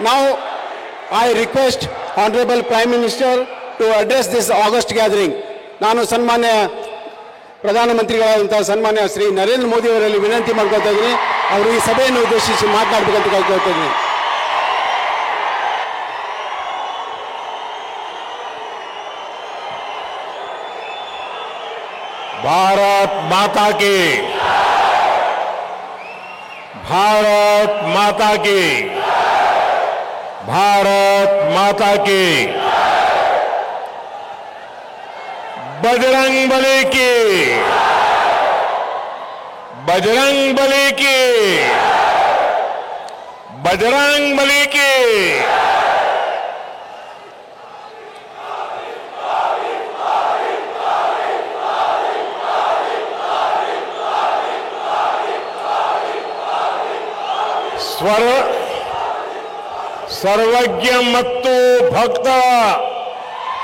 Now, I request Honorable Prime Minister to address this August gathering. ನಾನು ಸನ್ಮಾನ್ಯ ಪ್ರಧಾನಮಂತ್ರಿಗಳಾದಂತಹ ಸನ್ಮಾನ್ಯ ಶ್ರೀ ನರೇಂದ್ರ ಮೋದಿ ಅವರಲ್ಲಿ ವಿನಂತಿ ಮಾಡ್ಕೊಳ್ತಾ ಇದ್ದೀನಿ, ಅವರು ಈ ಸಭೆಯನ್ನು ಉದ್ದೇಶಿಸಿ ಮಾತನಾಡಬೇಕಂತ ಕೇಳ್ಕೊಳ್ತಾ ಇದ್ದೀನಿ. भारत माता की, भारत माता की, भारत माता की, बजरंग बली की, बजरंग बली की, बजरंग बली की। सर्वज्ञ मत्तु भक्त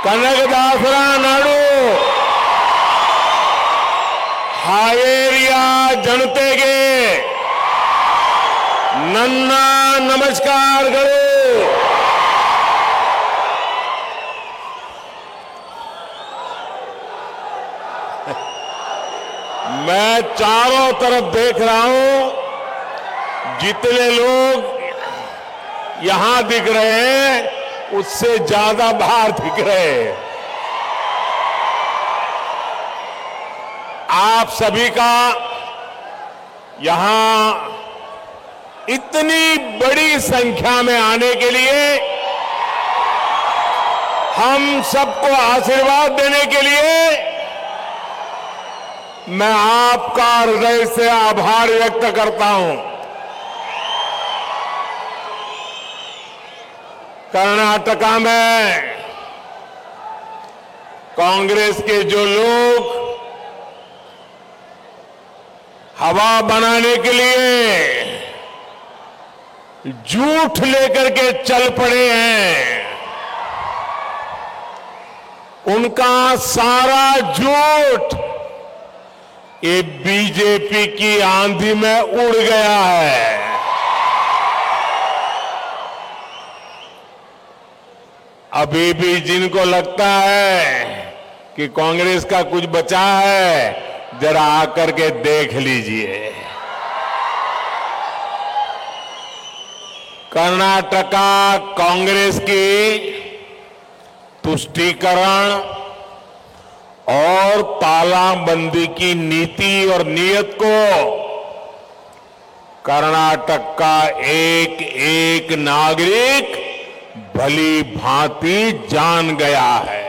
कनकदासर नाडु हावेरिಯ ಜನತೆಗೆ ನನ್ನ ನಮಸ್ಕಾರಗಳು. मैं चारों तरफ देख रहा हूं, जितने लोग यहां दिख रहे हैं उससे ज्यादा बाहर दिख रहे हैं. आप सभी का यहां इतनी बड़ी संख्या में आने के लिए, हम सबको आशीर्वाद देने के लिए मैं आपका हृदय से आभार व्यक्त करता हूं. कर्नाटका में कांग्रेस के जो लोग हवा बनाने के लिए झूठ लेकर के चल पड़े हैं, उनका सारा झूठ ये बीजेपी की आंधी में उड़ गया है. अभी भी जिनको लगता है कि कांग्रेस का कुछ बचा है, जरा आकर के देख लीजिए. कर्नाटका कांग्रेस की तुष्टीकरण और तालाबंदी की नीति और नीयत को कर्नाटक का एक एक नागरिक भली भांति जान गया है.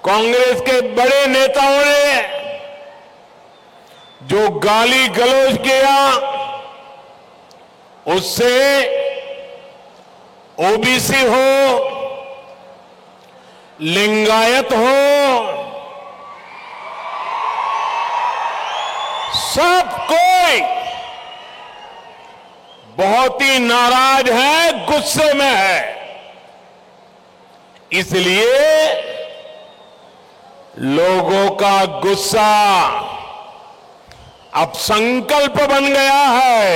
कांग्रेस के बड़े नेताओं ने जो गाली गलौज किया, उससे ओबीसी हो, लिंगायत हो, सब कोई बहुत ही नाराज है, गुस्से में है. इसलिए लोगों का गुस्सा अब संकल्प बन गया है,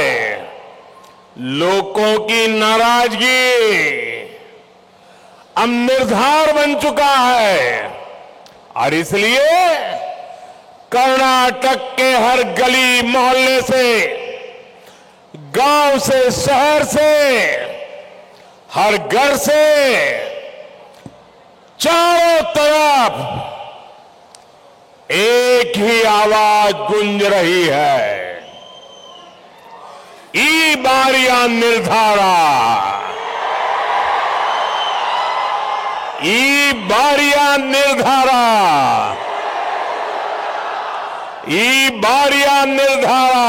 लोगों की नाराजगी अब निर्धार बन चुका है. और इसलिए कर्नाटक के हर गली मोहल्ले से, गांव से, शहर से, हर घर से, चारों तरफ एक ही आवाज गूंज रही है, ई बारिया निर्धारा, ई बारिया निर्धारा, ई बारिया निर्धारा.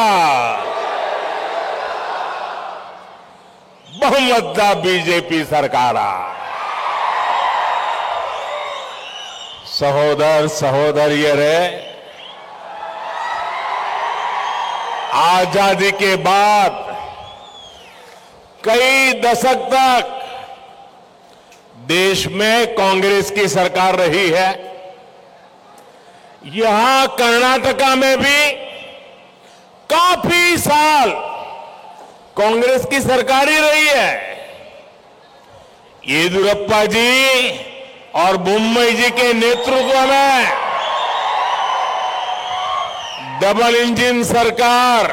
बहुमत बीजेपी सरकार. सहोदर सहोदरियरे, आजादी के बाद कई दशक तक देश में कांग्रेस की सरकार रही है. यहां कर्नाटका में भी काफी साल कांग्रेस की सरकार ही रही है। येदियुरप्पा जी और बोम्मई जी के नेतृत्व में डबल इंजन सरकार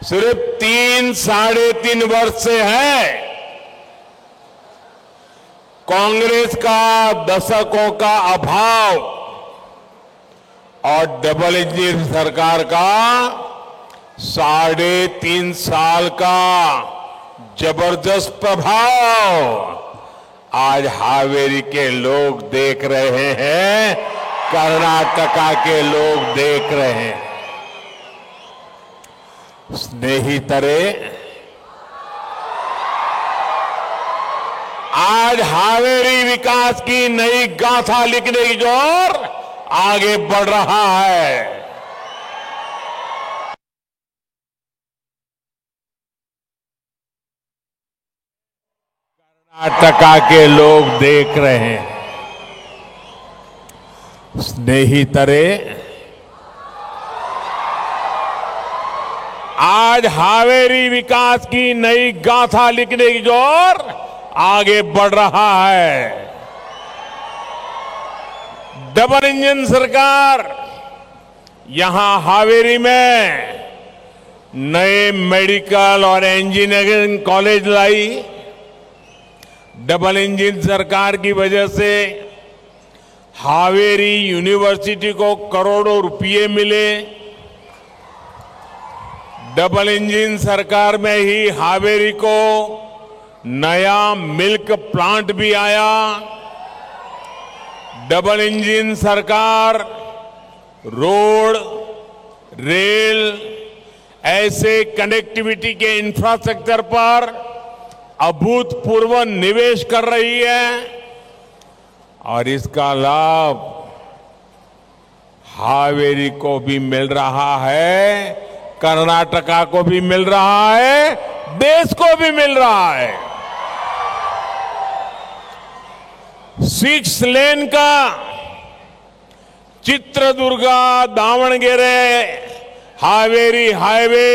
सिर्फ 3-3.5 वर्ष से है। कांग्रेस का दशकों का अभाव और डबल इंजन सरकार का 3.5 साल का जबरदस्त प्रभाव आज हावेरी के लोग देख रहे हैं, कर्नाटका के लोग देख रहे हैं। स्नेहितरे, आज हावेरी विकास की नई गाथा लिखने की ओर आगे बढ़ रहा है। कर्नाटका के लोग देख रहे हैं। स्नेहितरे, आज हावेरी विकास की नई गाथा लिखने की ओर आगे बढ़ रहा है। डबल इंजन सरकार यहां हावेरी में नए मेडिकल और इंजीनियरिंग कॉलेज लाई। डबल इंजन सरकार की वजह से हावेरी यूनिवर्सिटी को करोड़ों रुपए मिले। डबल इंजन सरकार में ही हावेरी को नया मिल्क प्लांट भी आया। डबल इंजन सरकार रोड, रेल ऐसे कनेक्टिविटी के इंफ्रास्ट्रक्चर पर अभूतपूर्व निवेश कर रही है और इसका लाभ हावेरी को भी मिल रहा है, कर्नाटका को भी मिल रहा है, देश को भी मिल रहा है। 6 लेन का चित्रदुर्गा दावणगेरे हावेरी हाईवे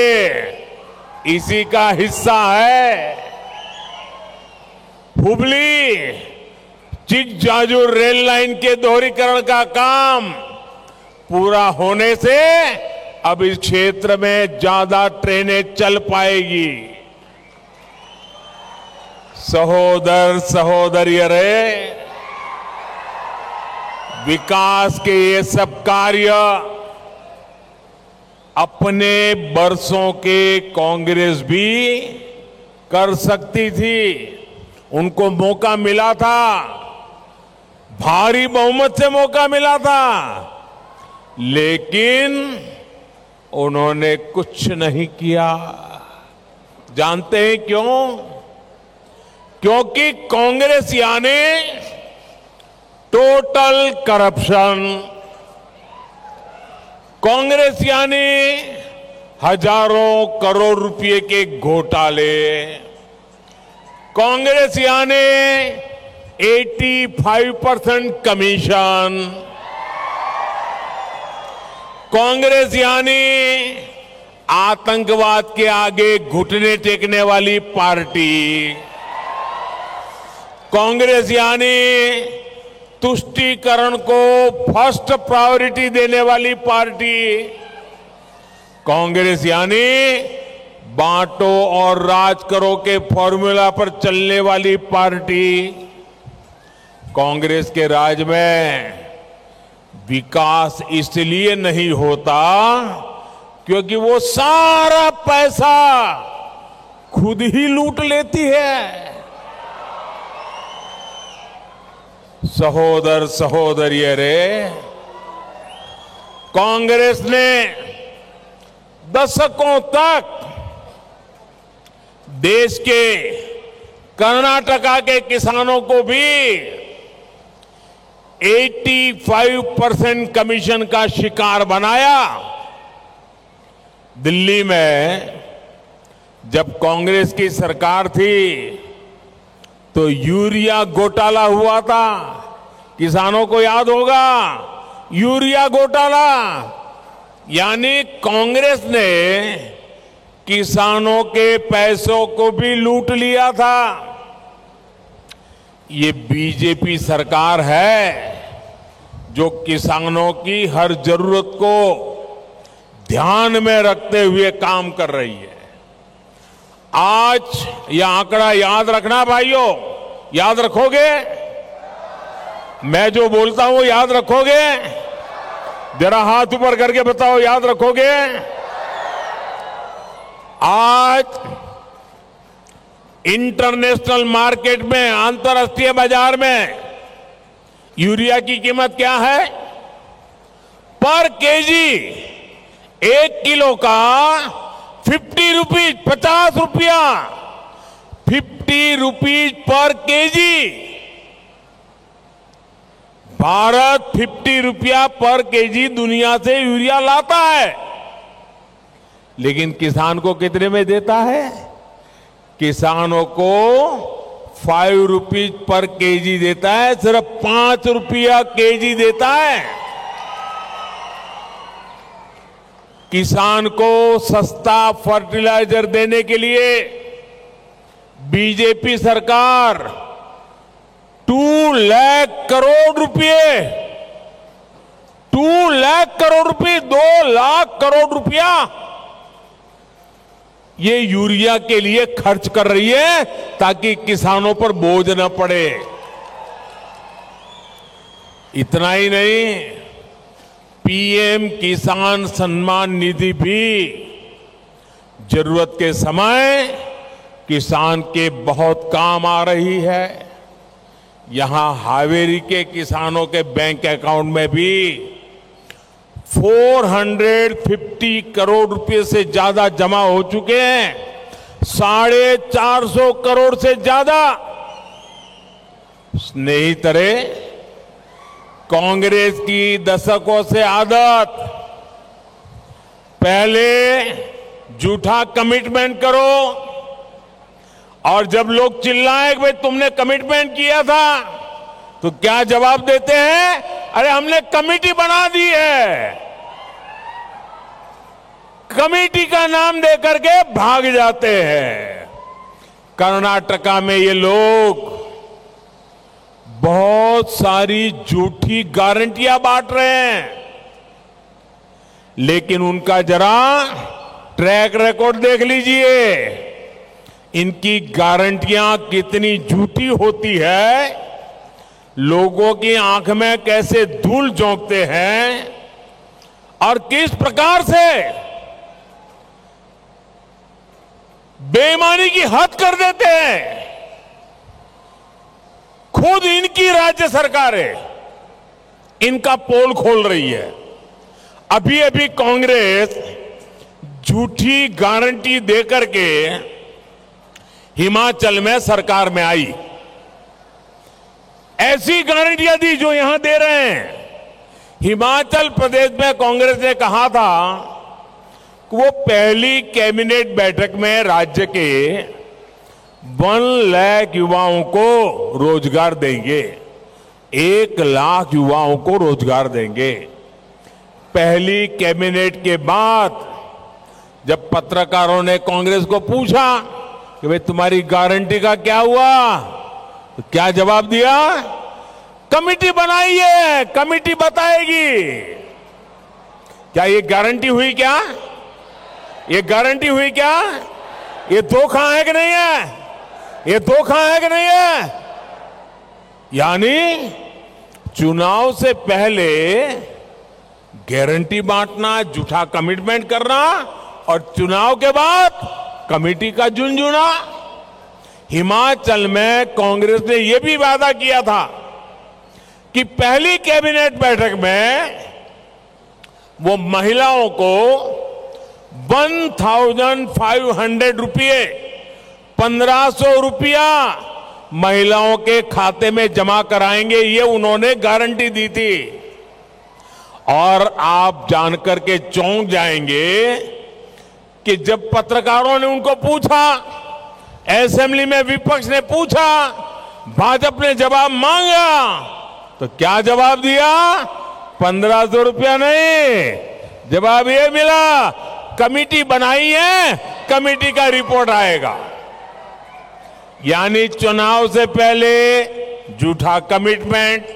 इसी का हिस्सा है। हुबली चिकजाजूर रेल लाइन के दोहरीकरण का काम पूरा होने से अब इस क्षेत्र में ज्यादा ट्रेनें चल पाएगी। सहोदर सहोदरियरे, विकास के ये सब कार्य अपने बरसों के कांग्रेस भी कर सकती थी। उनको मौका मिला था, भारी बहुमत से मौका मिला था, लेकिन उन्होंने कुछ नहीं किया। जानते हैं क्यों? क्योंकि कांग्रेस यानी टोटल करप्शन, कांग्रेस यानी हजारों करोड़ रुपए के घोटाले, कांग्रेस यानी 85% कमीशन, कांग्रेस यानी आतंकवाद के आगे घुटने टेकने वाली पार्टी, कांग्रेस यानी तुष्टीकरण को फर्स्ट प्रायोरिटी देने वाली पार्टी, कांग्रेस यानी बांटो और राज करो के फॉर्मूला पर चलने वाली पार्टी। कांग्रेस के राज में विकास इसलिए नहीं होता क्योंकि वो सारा पैसा खुद ही लूट लेती है। सहोदर सहोदरियरे, कांग्रेस ने दशकों तक देश के कर्नाटका के किसानों को भी 85% कमीशन का शिकार बनाया। दिल्ली में जब कांग्रेस की सरकार थी तो यूरिया घोटाला हुआ था, किसानों को याद होगा। यूरिया घोटाला यानी कांग्रेस ने किसानों के पैसों को भी लूट लिया था। ये बीजेपी सरकार है जो किसानों की हर जरूरत को ध्यान में रखते हुए काम कर रही है। आज यह आंकड़ा याद रखना भाइयों, याद रखोगे? मैं जो बोलता हूं याद रखोगे? जरा हाथ ऊपर करके बताओ, याद रखोगे? आज इंटरनेशनल मार्केट में, अंतर्राष्ट्रीय बाजार में यूरिया की कीमत क्या है? पर केजी 1 किलो का 50 रुपीज, 50 रुपया, 50 रुपीज पर केजी। भारत 50 रुपया पर केजी दुनिया से यूरिया लाता है, लेकिन किसान को कितने में देता है? किसानों को 5 रुपीज पर केजी देता है, सिर्फ 5 रुपया केजी देता है। किसान को सस्ता फर्टिलाइजर देने के लिए बीजेपी सरकार 2 लाख करोड़ रुपए, 2 लाख करोड़ रुपए, 2 लाख करोड़ रुपया ये यूरिया के लिए खर्च कर रही है ताकि किसानों पर बोझ न पड़े। इतना ही नहीं, पीएम किसान सम्मान निधि भी जरूरत के समय किसान के बहुत काम आ रही है। यहां हावेरी के किसानों के बैंक अकाउंट में भी 450 करोड़ रुपए से ज्यादा जमा हो चुके हैं, 450 करोड़ से ज्यादा। स्नेहितरे, कांग्रेस की दशकों से आदत, पहले झूठा कमिटमेंट करो और जब लोग चिल्लाएं कि भाई तुमने कमिटमेंट किया था, तो क्या जवाब देते हैं? अरे हमने कमेटी बना दी है। कमेटी का नाम देकर के भाग जाते हैं। कर्नाटका में ये लोग बहुत सारी झूठी गारंटियां बांट रहे हैं, लेकिन उनका जरा ट्रैक रिकॉर्ड देख लीजिए। इनकी गारंटियां कितनी झूठी होती है, लोगों की आंख में कैसे धूल झोंकते हैं और किस प्रकार से बेईमानी की हद कर देते हैं। खुद इनकी राज्य सरकारें इनका पोल खोल रही है। अभी अभी कांग्रेस झूठी गारंटी देकर के हिमाचल में सरकार में आई, ऐसी गारंटियां दी जो यहां दे रहे हैं। हिमाचल प्रदेश में कांग्रेस ने कहा था कि वो पहली कैबिनेट बैठक में राज्य के 1 लाख युवाओं को रोजगार देंगे, 1 लाख युवाओं को रोजगार देंगे। पहली कैबिनेट के बाद जब पत्रकारों ने कांग्रेस को पूछा कि भाई तुम्हारी गारंटी का क्या हुआ, तो क्या जवाब दिया? कमेटी बनाई है, कमेटी बताएगी। क्या ये गारंटी हुई? क्या ये गारंटी हुई? क्या ये धोखा है कि नहीं है? ये धोखा है कि नहीं है? यानी चुनाव से पहले गारंटी बांटना, झूठा कमिटमेंट करना और चुनाव के बाद कमेटी का झुनझुना। हिमाचल में कांग्रेस ने यह भी वादा किया था कि पहली कैबिनेट बैठक में वो महिलाओं को 1,500 रुपये, 1,500 रुपया महिलाओं के खाते में जमा कराएंगे, ये उन्होंने गारंटी दी थी। और आप जानकर के चौंक जाएंगे कि जब पत्रकारों ने उनको पूछा, असेंबली में विपक्ष ने पूछा, भाजपा ने जवाब मांगा, तो क्या जवाब दिया? 1,500 रुपया नहीं, जवाब ये मिला कमेटी बनाई है, कमेटी का रिपोर्ट आएगा। यानी चुनाव से पहले झूठा कमिटमेंट,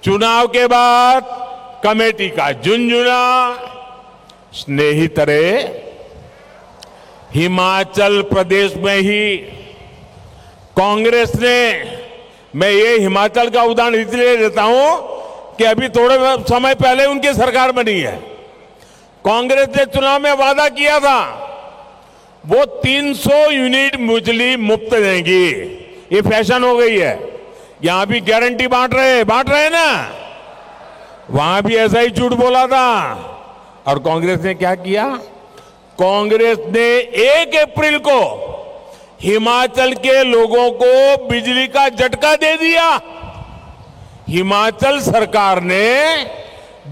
चुनाव के बाद कमेटी का झुंझुना। स्नेहितरे, हिमाचल प्रदेश में ही कांग्रेस ने, मैं ये हिमाचल का उदाहरण इसलिए देता हूं कि अभी थोड़े समय पहले उनकी सरकार बनी है। कांग्रेस ने चुनाव में वादा किया था वो 300 यूनिट बिजली मुफ्त देंगी। ये फैशन हो गई है, यहां भी गारंटी बांट रहे ना, वहां भी ऐसा ही झूठ बोला था। और कांग्रेस ने क्या किया? कांग्रेस ने 1 अप्रैल को हिमाचल के लोगों को बिजली का झटका दे दिया। हिमाचल सरकार ने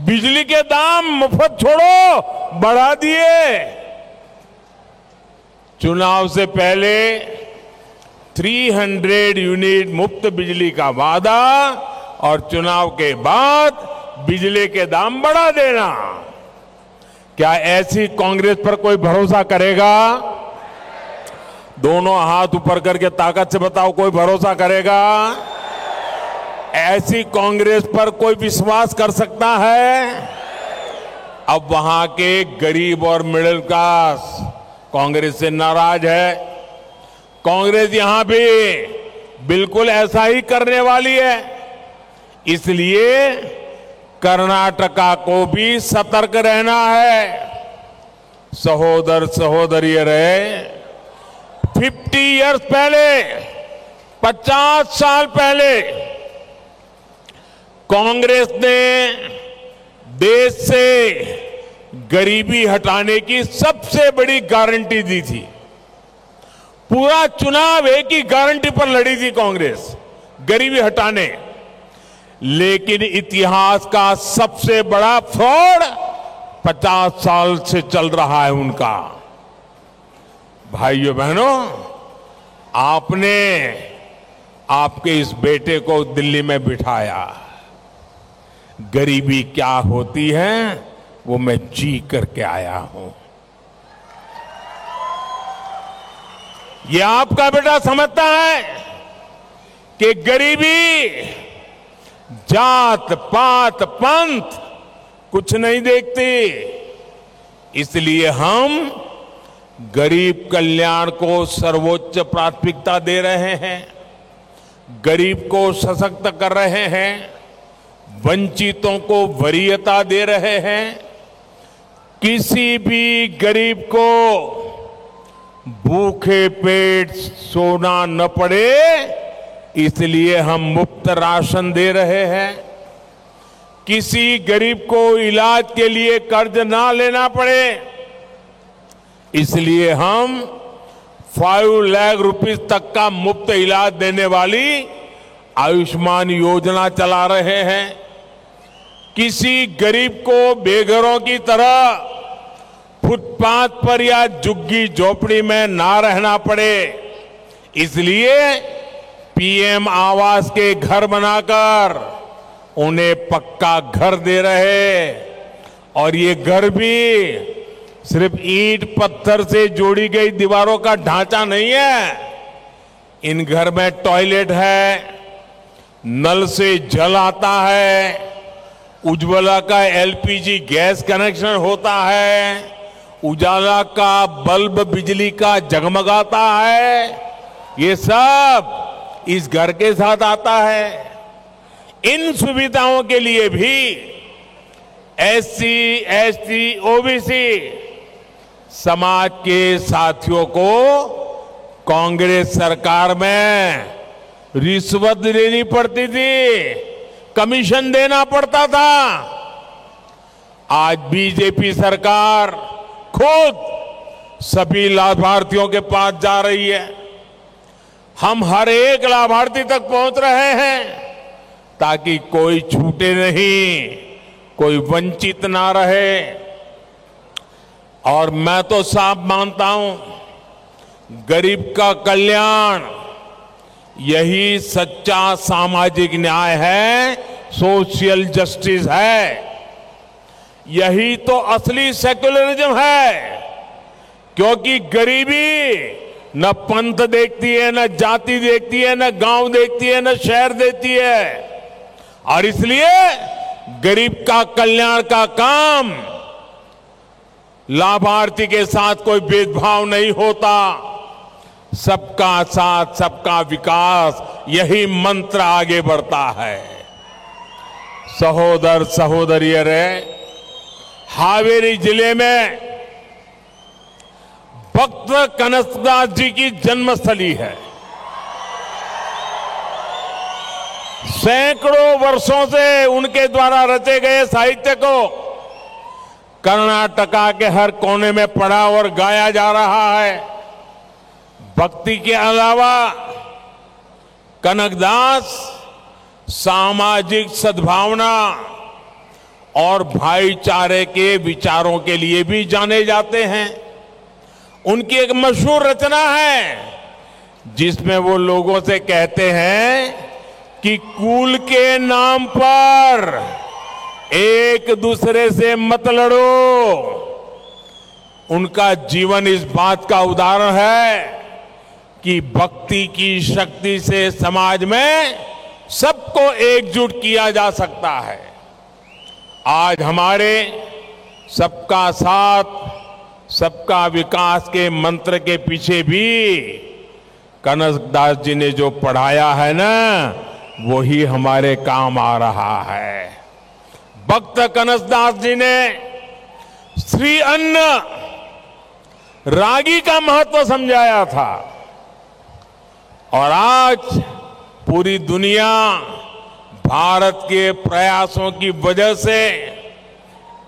बिजली के दाम मुफ्त छोड़ो बढ़ा दिए। चुनाव से पहले 300 यूनिट मुफ्त बिजली का वादा और चुनाव के बाद बिजली के दाम बढ़ा देना। क्या ऐसी कांग्रेस पर कोई भरोसा करेगा? दोनों हाथ ऊपर करके ताकत से बताओ, कोई भरोसा करेगा? ऐसी कांग्रेस पर कोई विश्वास कर सकता है? अब वहां के गरीब और मिडिल क्लास कांग्रेस से नाराज है। कांग्रेस यहां भी बिल्कुल ऐसा ही करने वाली है। इसलिए कर्नाटका को भी सतर्क रहना है। सहोदर सहोदरियों रहे, 50 इयर्स पहले, 50 साल पहले कांग्रेस ने देश से गरीबी हटाने की सबसे बड़ी गारंटी दी थी। पूरा चुनाव एक ही गारंटी पर लड़ी थी कांग्रेस, गरीबी हटाने। लेकिन इतिहास का सबसे बड़ा फ्रॉड 50 साल से चल रहा है उनका। भाइयों बहनों, आपने आपके इस बेटे को दिल्ली में बिठाया। गरीबी क्या होती है वो मैं जी करके आया हूं। ये आपका बेटा समझता है कि गरीबी जात पात पंथ कुछ नहीं देखती। इसलिए हम गरीब कल्याण को सर्वोच्च प्राथमिकता दे रहे हैं, गरीब को सशक्त कर रहे हैं, वंचितों को वरीयता दे रहे हैं। किसी भी गरीब को भूखे पेट सोना न पड़े, इसलिए हम मुफ्त राशन दे रहे हैं। किसी गरीब को इलाज के लिए कर्ज ना लेना पड़े, इसलिए हम 5 लाख रुपीस तक का मुफ्त इलाज देने वाली आयुष्मान योजना चला रहे हैं। किसी गरीब को बेघरों की तरह फुटपाथ पर या झुग्गी झोपड़ी में ना रहना पड़े, इसलिए पीएम आवास के घर बनाकर उन्हें पक्का घर दे रहे। और ये घर भी सिर्फ ईंट पत्थर से जोड़ी गई दीवारों का ढांचा नहीं है। इन घर में टॉयलेट है, नल से जल आता है, उज्ज्वला का एलपीजी गैस कनेक्शन होता है, उजाला का बल्ब बिजली का जगमगाता है। ये सब इस घर के साथ आता है। इन सुविधाओं के लिए भी एससी, एसटी, ओबीसी समाज के साथियों को कांग्रेस सरकार में रिश्वत लेनी पड़ती थी, कमीशन देना पड़ता था। आज बीजेपी सरकार खुद सभी लाभार्थियों के पास जा रही है। हम हर एक लाभार्थी तक पहुंच रहे हैं ताकि कोई छूटे नहीं, कोई वंचित ना रहे। और मैं तो साफ मानता हूं, गरीब का कल्याण यही सच्चा सामाजिक न्याय है, सोशल जस्टिस है। यही तो असली सेक्युलरिज्म है। क्योंकि गरीबी न पंथ देखती है, न जाति देखती है, न गांव देखती है, न शहर देखती है। और इसलिए गरीब का कल्याण का काम, लाभार्थी के साथ कोई भेदभाव नहीं होता। सबका साथ, सबका विकास, यही मंत्र आगे बढ़ता है। सहोदर सहोदरियर, हावेरी जिले में भक्त कनकदास जी की जन्मस्थली है। सैकड़ों वर्षों से उनके द्वारा रचे गए साहित्य को कर्नाटका के हर कोने में पढ़ा और गाया जा रहा है। भक्ति के अलावा कनकदास सामाजिक सद्भावना और भाईचारे के विचारों के लिए भी जाने जाते हैं। उनकी एक मशहूर रचना है जिसमें वो लोगों से कहते हैं कि कुल के नाम पर एक दूसरे से मत लड़ो। उनका जीवन इस बात का उदाहरण है कि भक्ति की शक्ति से समाज में सबको एकजुट किया जा सकता है। आज हमारे सबका साथ, सबका विकास के मंत्र के पीछे भी कनकदास जी ने जो पढ़ाया है ना, वही हमारे काम आ रहा है। भक्त कनकदास जी ने श्री अन्न, रागी का महत्व समझाया था। और आज पूरी दुनिया भारत के प्रयासों की वजह से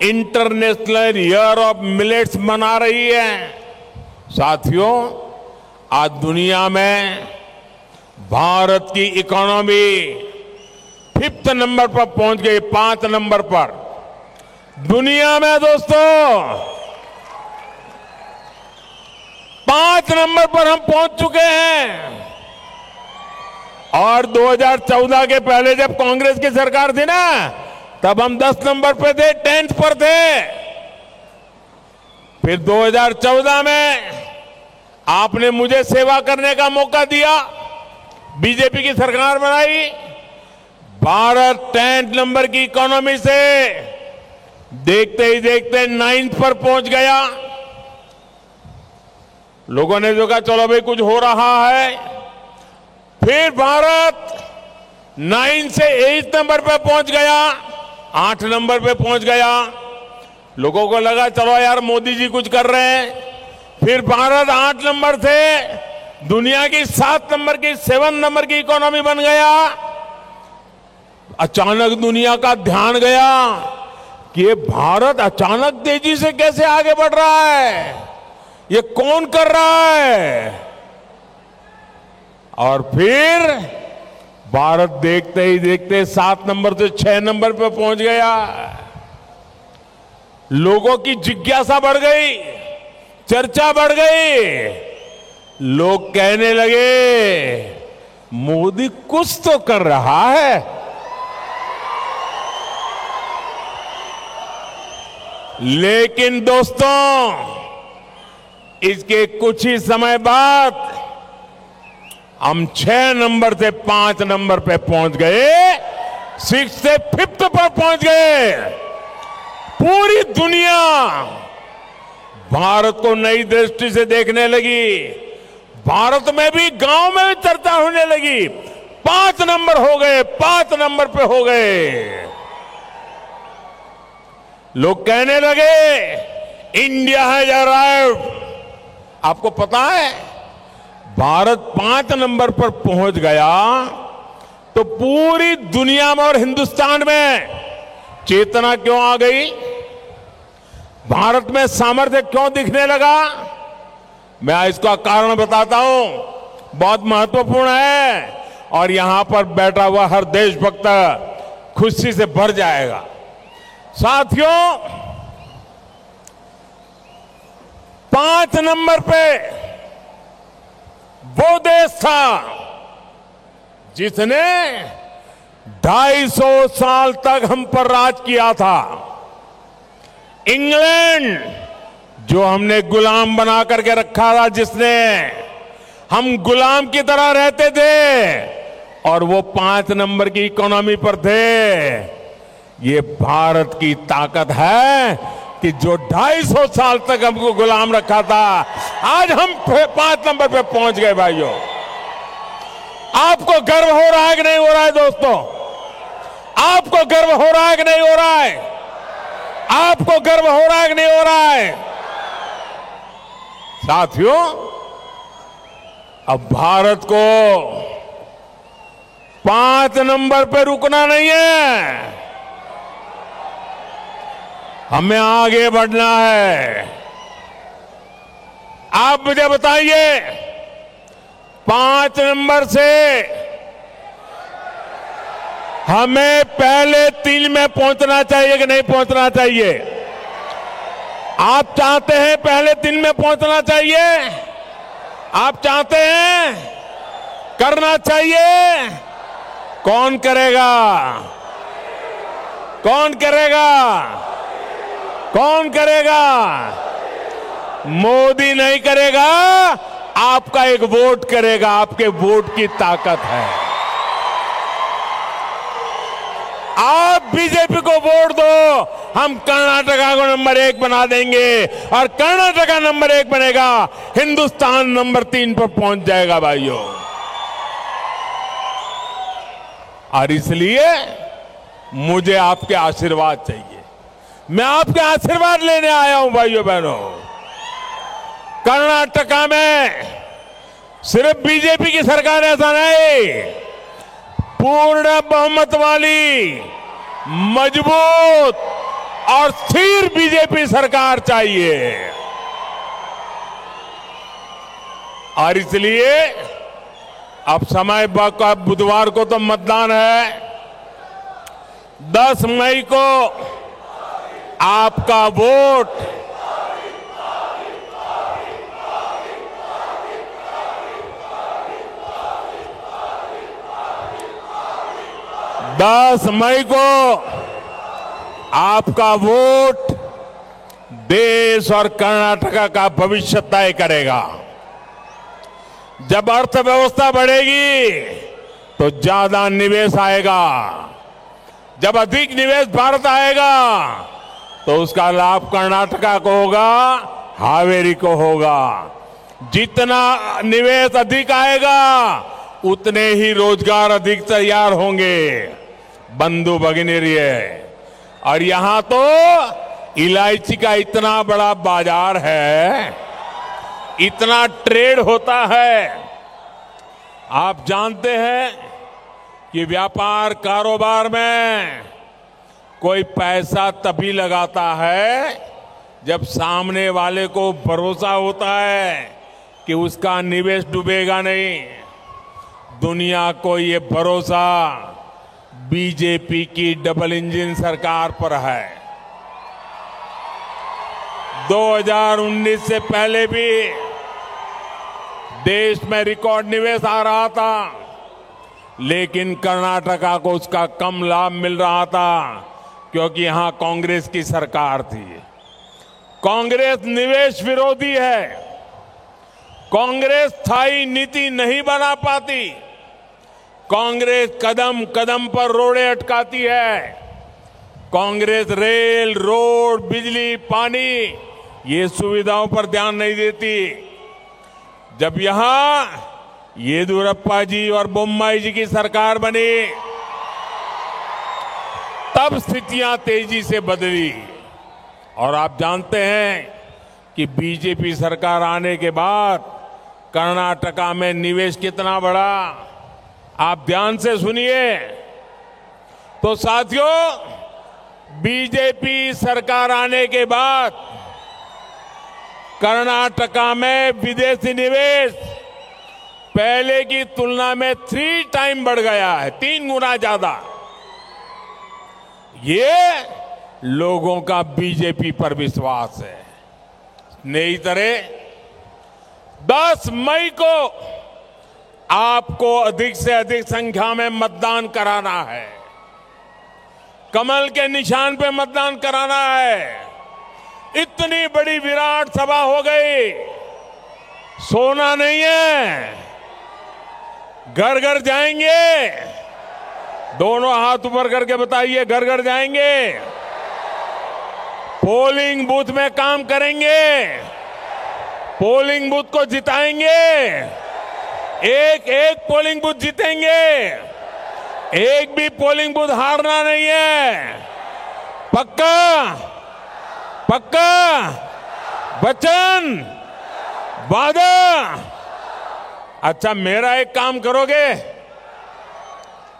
इंटरनेशनल ईयर ऑफ मिलेट्स मना रही है। साथियों, आज दुनिया में भारत की इकोनॉमी 5th नंबर पर पहुंच गई, 5 नंबर पर दुनिया में। दोस्तों, 5 नंबर पर हम पहुंच चुके हैं। और 2014 के पहले जब कांग्रेस की सरकार थी ना, तब हम 10 नंबर पे थे, 10th पर थे। फिर 2014 में आपने मुझे सेवा करने का मौका दिया, बीजेपी की सरकार बनाई। भारत 10th नंबर की इकोनॉमी से देखते ही देखते 9th पर पहुंच गया। लोगों ने जो कहा चलो भाई कुछ हो रहा है। फिर भारत 9 से 8 नंबर पे पहुंच गया, 8 नंबर पे पहुंच गया। लोगों को लगा चलो यार मोदी जी कुछ कर रहे हैं। फिर भारत 8 नंबर से दुनिया की 7 नंबर की 7 नंबर की इकोनॉमी बन गया। अचानक दुनिया का ध्यान गया कि ये भारत अचानक तेजी से कैसे आगे बढ़ रहा है, ये कौन कर रहा है। और फिर भारत देखते ही देखते 7 नंबर से 6 नंबर पे पहुंच गया। लोगों की जिज्ञासा बढ़ गई, चर्चा बढ़ गई। लोग कहने लगे मोदी कुछ तो कर रहा है। लेकिन दोस्तों, इसके कुछ ही समय बाद हम 6 नंबर से 5 नंबर पे पहुंच गए, 6 से 5th पर पहुंच गए। पूरी दुनिया भारत को नई दृष्टि से देखने लगी। भारत में भी, गांव में भी चर्चा होने लगी। 5 नंबर हो गए, 5 नंबर पे हो गए। लोग कहने लगे इंडिया हैज अराइव्ड। आपको पता है, भारत 5 नंबर पर पहुंच गया तो पूरी दुनिया में और हिंदुस्तान में चेतना क्यों आ गई, भारत में सामर्थ्य क्यों दिखने लगा। मैं इसका कारण बताता हूं, बहुत महत्वपूर्ण है और यहां पर बैठा हुआ हर देशभक्त खुशी से भर जाएगा। साथियों, 5 नंबर पे वो देश था जिसने 250 साल तक हम पर राज किया था। इंग्लैंड जो हमने गुलाम बना करके रखा था, जिसने हम गुलाम की तरह रहते थे और वो 5 नंबर की इकोनॉमी पर थे। ये भारत की ताकत है कि जो 250 साल तक हमको गुलाम रखा था, आज हम 5 नंबर पे पहुंच गए। भाइयों, आपको गर्व हो रहा है कि नहीं हो रहा है? दोस्तों, आपको गर्व हो रहा है कि नहीं हो रहा है? आपको गर्व हो रहा है कि नहीं हो रहा है? साथियों, अब भारत को 5 नंबर पे रुकना नहीं है, हमें आगे बढ़ना है। आप मुझे बताइए, 5 नंबर से हमें पहले 3 में पहुंचना चाहिए कि नहीं पहुंचना चाहिए? आप चाहते हैं पहले 3 में पहुंचना चाहिए? आप चाहते हैं? करना चाहिए? कौन करेगा? कौन करेगा? कौन करेगा? मोदी नहीं करेगा, आपका एक वोट करेगा। आपके वोट की ताकत है। आप बीजेपी को वोट दो, हम कर्नाटका को नंबर 1 बना देंगे और कर्नाटका नंबर 1 बनेगा, हिंदुस्तान नंबर 3 पर पहुंच जाएगा। भाइयों, और इसलिए मुझे आपके आशीर्वाद चाहिए। मैं आपके आशीर्वाद लेने आया हूं। भाइयों बहनों, कर्नाटका में सिर्फ बीजेपी की सरकार ऐसा नहीं, पूर्ण बहुमत वाली मजबूत और स्थिर बीजेपी सरकार चाहिए। और इसलिए अब समय का बुधवार को तो मतदान है, 10 मई को आपका वोट आपका वोट देश और कर्नाटका का भविष्य तय करेगा। जब अर्थव्यवस्था बढ़ेगी तो ज्यादा निवेश आएगा, जब अधिक निवेश भारत आएगा तो उसका लाभ कर्नाटका को होगा, हावेरी को होगा। जितना निवेश अधिक आएगा उतने ही रोजगार अधिक तैयार होंगे। बंधु भगिनी, और यहां तो इलायची का इतना बड़ा बाजार है, इतना ट्रेड होता है। आप जानते हैं कि व्यापार कारोबार में कोई पैसा तभी लगाता है जब सामने वाले को भरोसा होता है कि उसका निवेश डूबेगा नहीं। दुनिया को ये भरोसा बीजेपी की डबल इंजन सरकार पर है। 2019 से पहले भी देश में रिकॉर्ड निवेश आ रहा था, लेकिन कर्नाटका को उसका कम लाभ मिल रहा था क्योंकि यहां कांग्रेस की सरकार थी। कांग्रेस निवेश विरोधी है। कांग्रेस स्थायी नीति नहीं बना पाती। कांग्रेस कदम कदम पर रोड़े अटकाती है। कांग्रेस रेल, रोड, बिजली, पानी ये सुविधाओं पर ध्यान नहीं देती। जब यहां येदियुरप्पा जी और बोम्मई जी की सरकार बनी तब स्थितियां तेजी से बदली। और आप जानते हैं कि बीजेपी सरकार आने के बाद कर्नाटका में निवेश कितना बढ़ा। आप ध्यान से सुनिए। तो साथियों, बीजेपी सरकार आने के बाद कर्नाटका में विदेशी निवेश पहले की तुलना में 3 टाइम बढ़ गया है, 3 गुना ज्यादा। ये लोगों का बीजेपी पर विश्वास है। स्नेहितरे, 10 मई को आपको अधिक से अधिक संख्या में मतदान कराना है। कमल के निशान पे मतदान कराना है। इतनी बड़ी विराट सभा हो गई, सोना नहीं है, घर घर जाएंगे। दोनों हाथ ऊपर करके बताइए, घर घर जाएंगे, पोलिंग बूथ में काम करेंगे, पोलिंग बूथ को जिताएंगे, एक एक पोलिंग बूथ जीतेंगे, एक भी पोलिंग बूथ हारना नहीं है। पक्का पक्का, वचन, वादा। अच्छा, मेरा एक काम करोगे?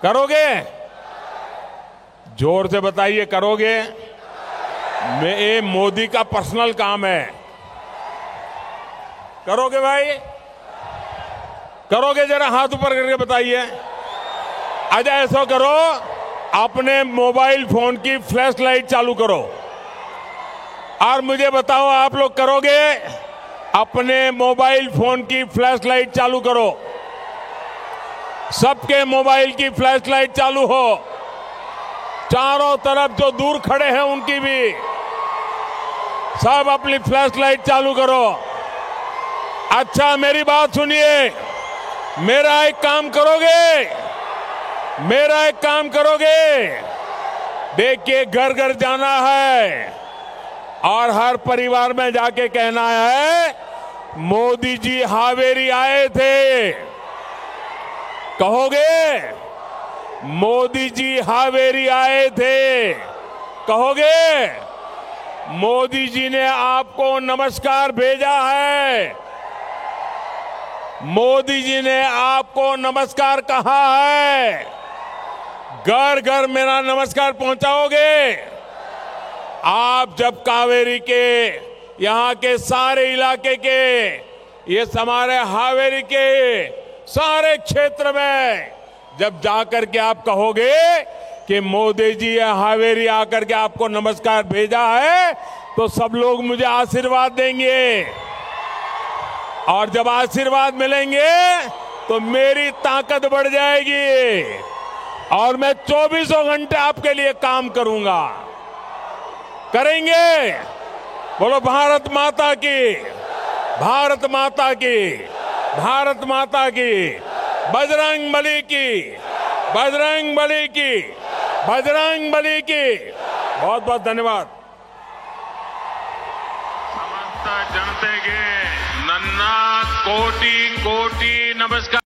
करोगे? जोर से बताइए, करोगे? ये मोदी का पर्सनल काम है। करोगे भाई? करोगे? जरा हाथ ऊपर करके बताइए। अच्छा, ऐसा करो, अपने मोबाइल फोन की फ्लैश लाइट चालू करो और मुझे बताओ, आप लोग करोगे? अपने मोबाइल फोन की फ्लैश लाइट चालू करो। सबके मोबाइल की फ्लैश लाइट चालू हो, चारों तरफ जो दूर खड़े हैं उनकी भी, सब अपनी फ्लैश लाइट चालू करो। अच्छा, मेरी बात सुनिए, मेरा एक काम करोगे? मेरा एक काम करोगे? देखिए, घर घर जाना है और हर परिवार में जाके कहना है, मोदी जी हावेरी आए थे। कहोगे? मोदी जी हावेरी आए थे। कहोगे? मोदी जी ने आपको नमस्कार भेजा है। मोदी जी ने आपको नमस्कार कहा है। घर घर मेरा नमस्कार पहुंचाओगे? आप जब कावेरी के यहां के सारे इलाके के, ये हमारे हावेरी के सारे क्षेत्र में जब जाकर के आप कहोगे कि मोदी जी हावेरी आकर के आपको नमस्कार भेजा है, तो सब लोग मुझे आशीर्वाद देंगे और जब आशीर्वाद मिलेंगे तो मेरी ताकत बढ़ जाएगी और मैं 24 घंटे आपके लिए काम करूंगा। करेंगे? बोलो भारत माता की, भारत माता की, भारत माता की, बजरंग बली की, बजरंग बली की, बजरंग बली की। बहुत बहुत धन्यवाद। समस्त जनते के नन्ना कोटि कोटि नमस्कार।